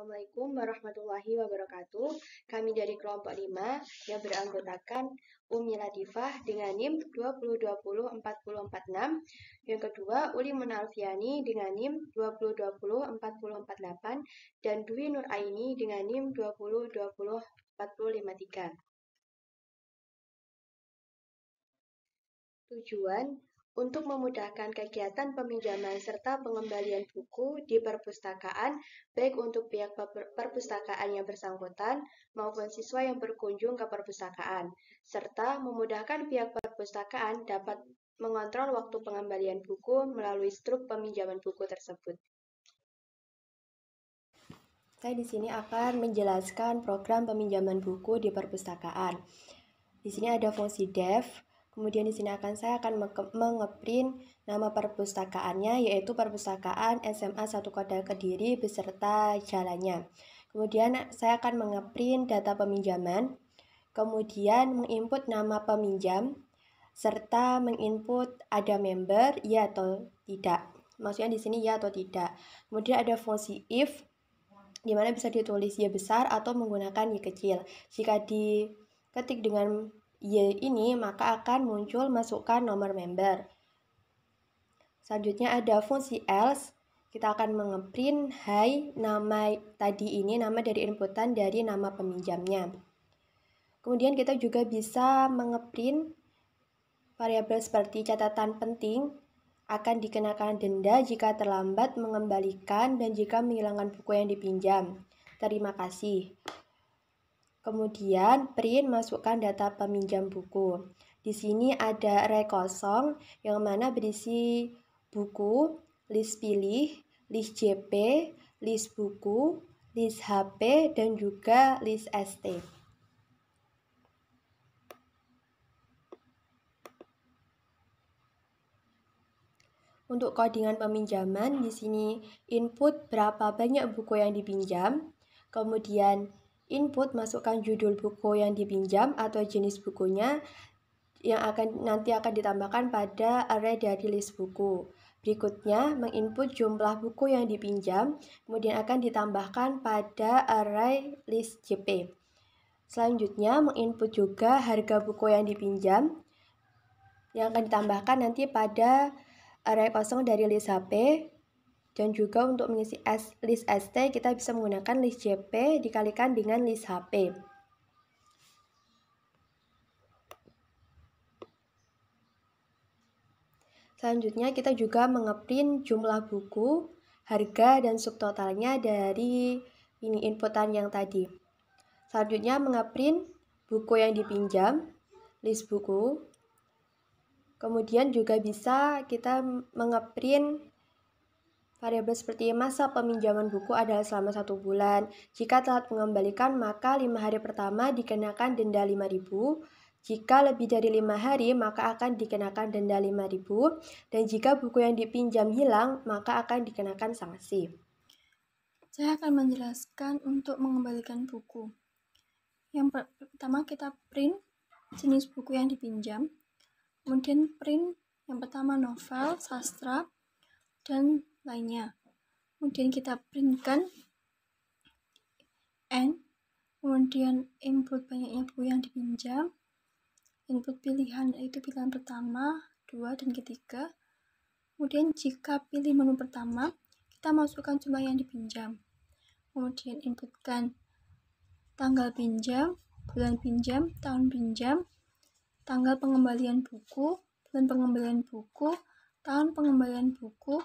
Assalamualaikum warahmatullahi wabarakatuh. Kami dari kelompok 5 yang beranggotakan Umi Latifah dengan NIM 20204046. Yang kedua, Uli Munalfiani dengan NIM 20204048 dan Dwi Nur Aini dengan NIM 20204053. Tujuan untuk memudahkan kegiatan peminjaman serta pengembalian buku di perpustakaan, baik untuk pihak perpustakaan yang bersangkutan maupun siswa yang berkunjung ke perpustakaan, serta memudahkan pihak perpustakaan dapat mengontrol waktu pengembalian buku melalui struk peminjaman buku tersebut. Saya di sini akan menjelaskan program peminjaman buku di perpustakaan. Di sini ada fungsi def. Kemudian di sini saya akan mengeprint nama perpustakaannya, yaitu Perpustakaan SMA 1 Kota Kediri beserta jalannya. Kemudian saya akan mengeprint data peminjaman, kemudian menginput nama peminjam, serta menginput ada member, ya atau tidak. Maksudnya di sini ya atau tidak. Kemudian ada fungsi if, di mana bisa ditulis Y besar atau menggunakan Y kecil. Jika diketik dengan Y ini, maka akan muncul masukkan nomor member. Selanjutnya ada fungsi else. Kita akan mengeprint hi, nama tadi ini, nama dari inputan dari nama peminjamnya. Kemudian kita juga bisa mengeprint variabel seperti catatan penting, akan dikenakan denda jika terlambat mengembalikan dan jika menghilangkan buku yang dipinjam. Terima kasih. Kemudian print masukkan data peminjam buku. Di sini ada array kosong yang mana berisi buku, list pilih, list JP, list buku, list HP, dan juga list ST. Untuk codingan peminjaman, di sini input berapa banyak buku yang dipinjam, kemudian input masukkan judul buku yang dipinjam atau jenis bukunya yang nanti akan ditambahkan pada array dari list buku. Berikutnya, menginput jumlah buku yang dipinjam, kemudian akan ditambahkan pada array list JP. Selanjutnya, menginput juga harga buku yang dipinjam, yang akan ditambahkan nanti pada array kosong dari list HP. Dan juga untuk mengisi list ST, kita bisa menggunakan list JP dikalikan dengan list HP. Selanjutnya kita juga mengeprint jumlah buku, harga, dan subtotalnya dari inputan yang tadi. Selanjutnya mengeprint buku yang dipinjam, list buku. Kemudian juga bisa kita mengeprint variabel seperti masa peminjaman buku adalah selama 1 bulan. Jika telat mengembalikan, maka 5 hari pertama dikenakan denda 5.000. Jika lebih dari 5 hari, maka akan dikenakan denda 5.000. Dan jika buku yang dipinjam hilang, maka akan dikenakan sanksi. Saya akan menjelaskan untuk mengembalikan buku. Yang pertama kita print jenis buku yang dipinjam. Kemudian print yang pertama novel, sastra, dan lainnya. Kemudian kita printkan N, kemudian input banyaknya buku yang dipinjam, input pilihan yaitu pilihan pertama, 2, dan ketiga. Kemudian jika pilih menu pertama, kita masukkan jumlah yang dipinjam. Kemudian inputkan tanggal pinjam, bulan pinjam, tahun pinjam, tanggal pengembalian buku, bulan pengembalian buku, tahun pengembalian buku.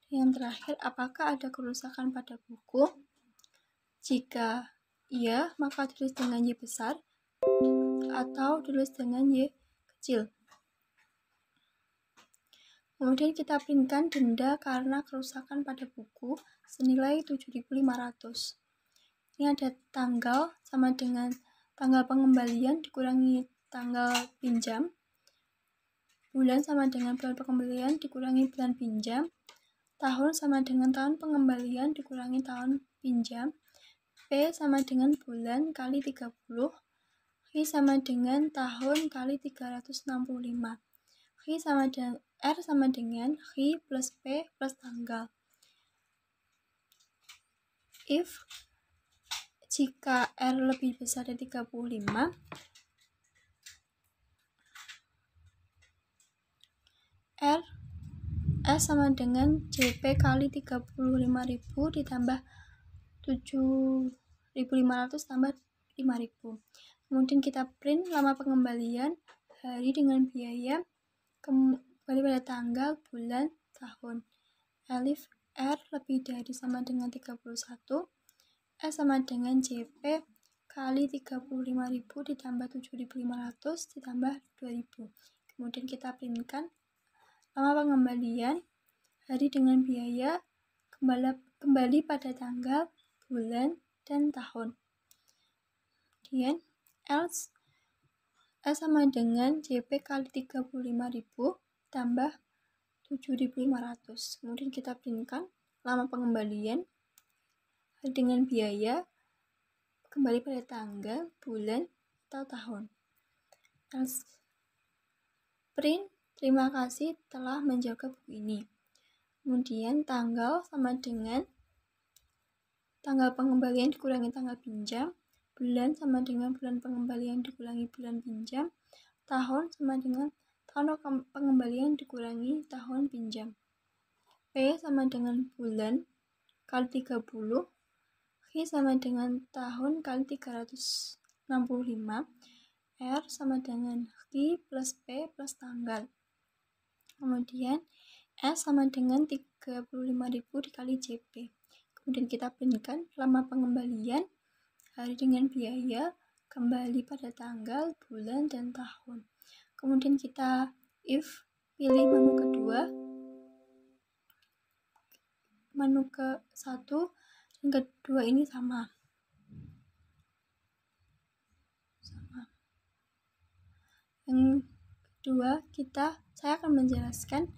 Yang terakhir, apakah ada kerusakan pada buku? Jika iya, maka tulis dengan Y besar atau tulis dengan Y kecil. Kemudian kita printkan denda karena kerusakan pada buku senilai 7.500. Ini ada tanggal sama dengan tanggal pengembalian dikurangi tanggal pinjam. Bulan sama dengan bulan pengembalian dikurangi bulan pinjam. Tahun sama dengan tahun pengembalian dikurangi tahun pinjam. P sama dengan bulan kali 30. H sama dengan tahun kali 365. R sama dengan H plus P plus tanggal. If jika R lebih besar dari 35, S sama dengan JP kali 35.000 ditambah 7.500 tambah 5.000. Kemudian kita print lama pengembalian, hari dengan biaya, kembali pada tanggal, bulan, tahun. Elif R lebih dari sama dengan 31, S sama dengan JP kali 35.000 ditambah 7.500 ditambah 2.000. Kemudian kita printkan lama pengembalian, hari dengan biaya, kembali pada tanggal, bulan, dan tahun. Kemudian else S sama dengan JP kali 35.000 tambah 7.500. Kemudian kita printkan lama pengembalian, hari dengan biaya, kembali pada tanggal, bulan, atau tahun. Else print, terima kasih telah menjaga buku ini. Kemudian tanggal sama dengan tanggal pengembalian dikurangi tanggal pinjam, bulan sama dengan bulan pengembalian dikurangi bulan pinjam, tahun sama dengan tahun pengembalian dikurangi tahun pinjam. P sama dengan bulan kali 30, H sama dengan tahun kali 365, R sama dengan Q plus P plus tanggal. Kemudian S sama dengan 35.000 dikali JP. Kemudian kita printkan lama pengembalian, hari dengan biaya, kembali pada tanggal, bulan, dan tahun. Kemudian kita if pilih menu kedua, menu ke-1 dan kedua ini sama. Yang kedua, saya akan menjelaskan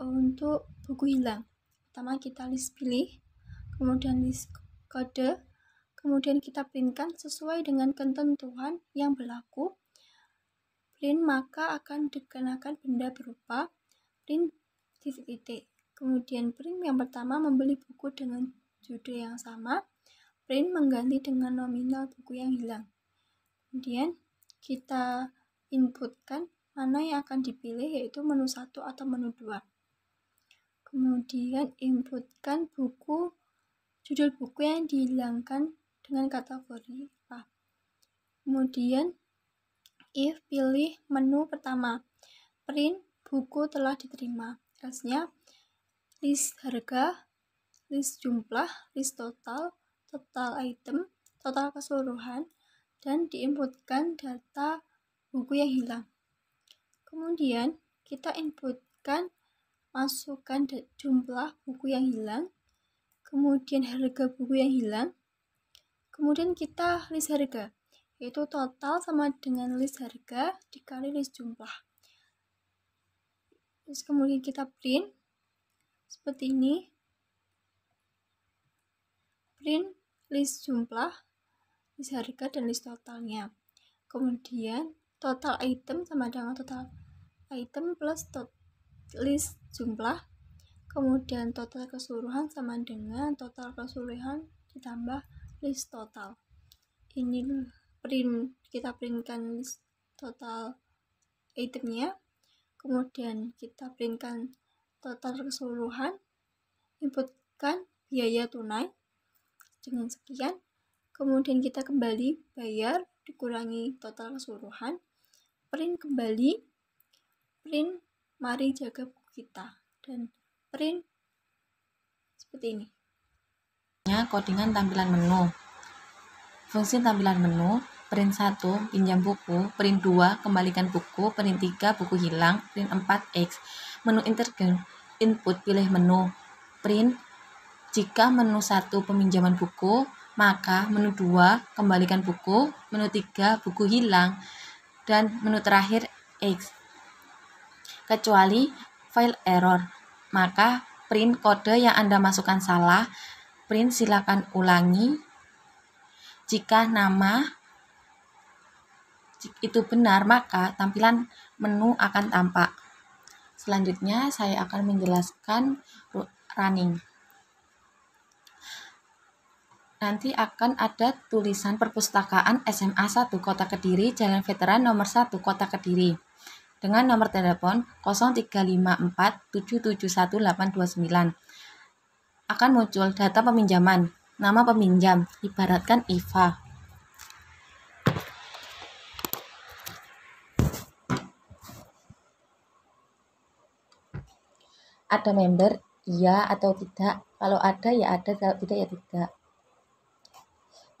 untuk buku hilang. Pertama kita list pilih, kemudian list kode, kemudian kita printkan sesuai dengan ketentuan yang berlaku. Print maka akan dikenakan benda berupa print titik-titik. Kemudian print yang pertama membeli buku dengan judul yang sama, print mengganti dengan nominal buku yang hilang. Kemudian kita inputkan mana yang akan dipilih, yaitu menu 1 atau menu 2. Kemudian inputkan judul buku yang dihilangkan dengan kategori apa. Kemudian if pilih menu pertama, print buku telah diterima. Else-nya list harga, list jumlah, list total, total item, total keseluruhan, dan diinputkan data buku yang hilang. Kemudian kita inputkan, masukkan jumlah buku yang hilang, kemudian harga buku yang hilang, kemudian kita list harga, yaitu total sama dengan list harga dikali list jumlah. Terus kemudian kita print seperti ini, print list jumlah, list harga, dan list totalnya. Kemudian total item sama dengan total item plus list jumlah, kemudian total keseluruhan sama dengan total keseluruhan ditambah list total. Ini kita printkan list total itemnya, kemudian kita printkan total keseluruhan, inputkan biaya tunai dengan sekian, kemudian kita kembali bayar dikurangi total keseluruhan, print kembali, print mari jaga buku kita, dan print seperti ini. Codingan tampilan menu. Fungsi tampilan menu: print 1 pinjam buku, print 2 kembalikan buku, print 3 buku hilang, print 4 X. Menu integer input pilih menu. Print jika menu 1 peminjaman buku, maka menu 2 kembalikan buku, menu 3 buku hilang, dan menu terakhir X. Kecuali file error, maka print kode yang Anda masukkan salah, print silakan ulangi. Jika nama itu benar, maka tampilan menu akan tampak. Selanjutnya saya akan menjelaskan running. nanti akan ada tulisan Perpustakaan SMA 1 Kota Kediri, Jalan Veteran nomor 1 Kota Kediri. Dengan nomor telepon 0354771829. Akan muncul data peminjaman, nama peminjam, ibaratkan IVA. Ada member, iya atau tidak. Kalau ada ya ada, kalau tidak ya tidak.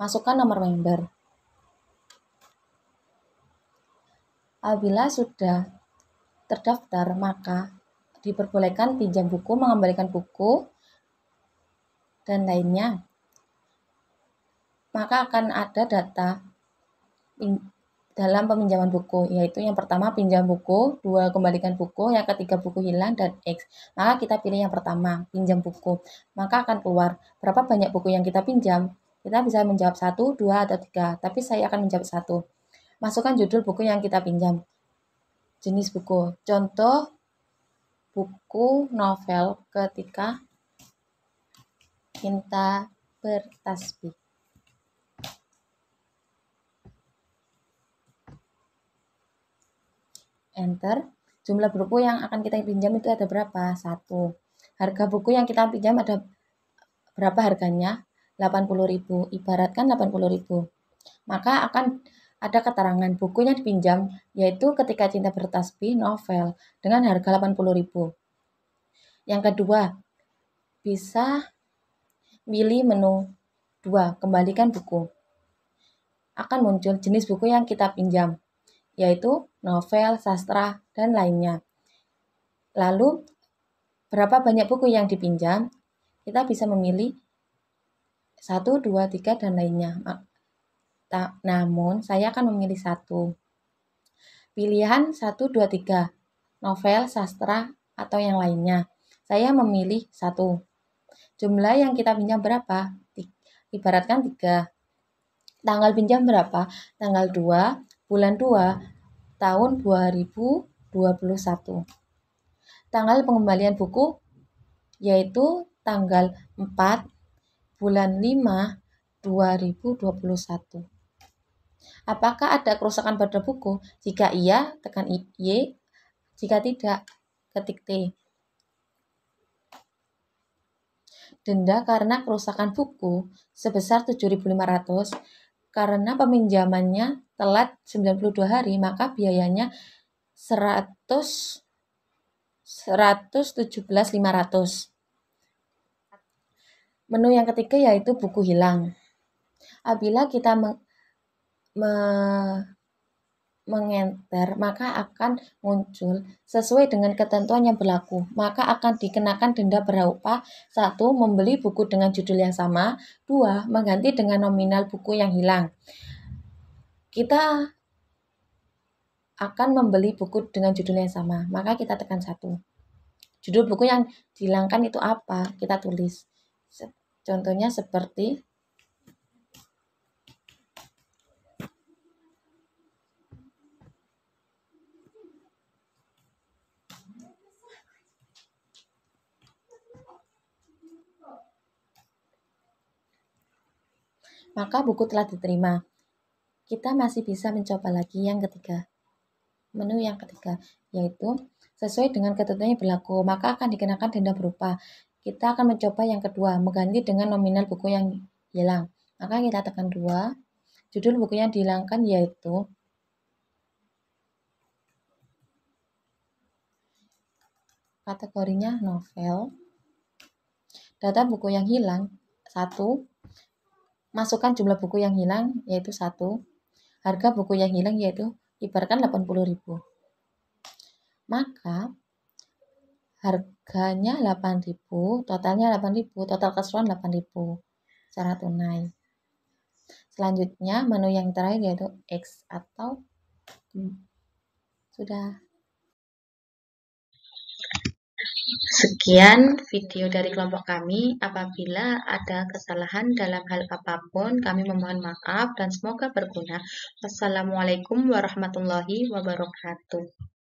Masukkan nomor member. Apabila sudah terdaftar, maka diperbolehkan pinjam buku, mengembalikan buku, dan lainnya. Maka akan ada data dalam peminjaman buku, yaitu yang pertama pinjam buku, 2 kembalikan buku, yang ketiga buku hilang, dan X. Maka kita pilih yang pertama, pinjam buku. Maka akan keluar berapa banyak buku yang kita pinjam. Kita bisa menjawab 1, 2, atau 3, tapi saya akan menjawab 1. Masukkan judul buku yang kita pinjam. Jenis buku, contoh buku novel Ketika Cinta Bertasbih. Enter. Jumlah buku yang akan kita pinjam itu ada berapa? 1. Harga buku yang kita pinjam ada berapa harganya? 80.000. Ibaratkan 80.000. Maka akan ada keterangan buku yang dipinjam yaitu Ketika Cinta Bertasbih novel dengan harga 80.000. Yang kedua, bisa pilih menu 2, kembalikan buku. Akan muncul jenis buku yang kita pinjam, yaitu novel, sastra, dan lainnya. Lalu, berapa banyak buku yang dipinjam? Kita bisa memilih 1, 2, 3, dan lainnya. Namun, saya akan memilih 1. Pilihan 1, 2, 3, novel, sastra, atau yang lainnya. Saya memilih 1. Jumlah yang kita pinjam berapa? Ibaratkan 3. Tanggal pinjam berapa? Tanggal 2, bulan 2, tahun 2021. Tanggal pengembalian buku yaitu tanggal 4, bulan 5, 2021. Apakah ada kerusakan pada buku? Jika iya, tekan Y. Jika tidak, ketik T. Denda karena kerusakan buku sebesar 7.500. Karena peminjamannya telat 92 hari, maka biayanya 117.500. Menu yang ketiga yaitu buku hilang. Apabila kita mengenter, maka akan muncul sesuai dengan ketentuan yang berlaku. Maka akan dikenakan denda berupa 1. Membeli buku dengan judul yang sama, 2. Mengganti dengan nominal buku yang hilang. Kita akan membeli buku dengan judul yang sama, maka kita tekan 1. Judul buku yang dihilangkan itu apa? Kita tulis. Contohnya seperti maka buku telah diterima. Kita masih bisa mencoba lagi yang ketiga. Menu yang ketiga, yaitu sesuai dengan ketentuan yang berlaku, maka akan dikenakan denda berupa. Kita akan mencoba yang kedua, mengganti dengan nominal buku yang hilang. Maka kita tekan 2. Judul buku yang dihilangkan yaitu kategorinya novel. Data buku yang hilang 1. Masukkan jumlah buku yang hilang yaitu 1. Harga buku yang hilang yaitu ibaratkan 80.000. Maka harganya 8.000, totalnya 8.000, total keseluruhan 8.000 secara tunai. Selanjutnya menu yang terakhir yaitu X atau sudah. Sekian video dari kelompok kami. Apabila ada kesalahan dalam hal apapun, kami memohon maaf dan semoga berguna. Wassalamualaikum warahmatullahi wabarakatuh.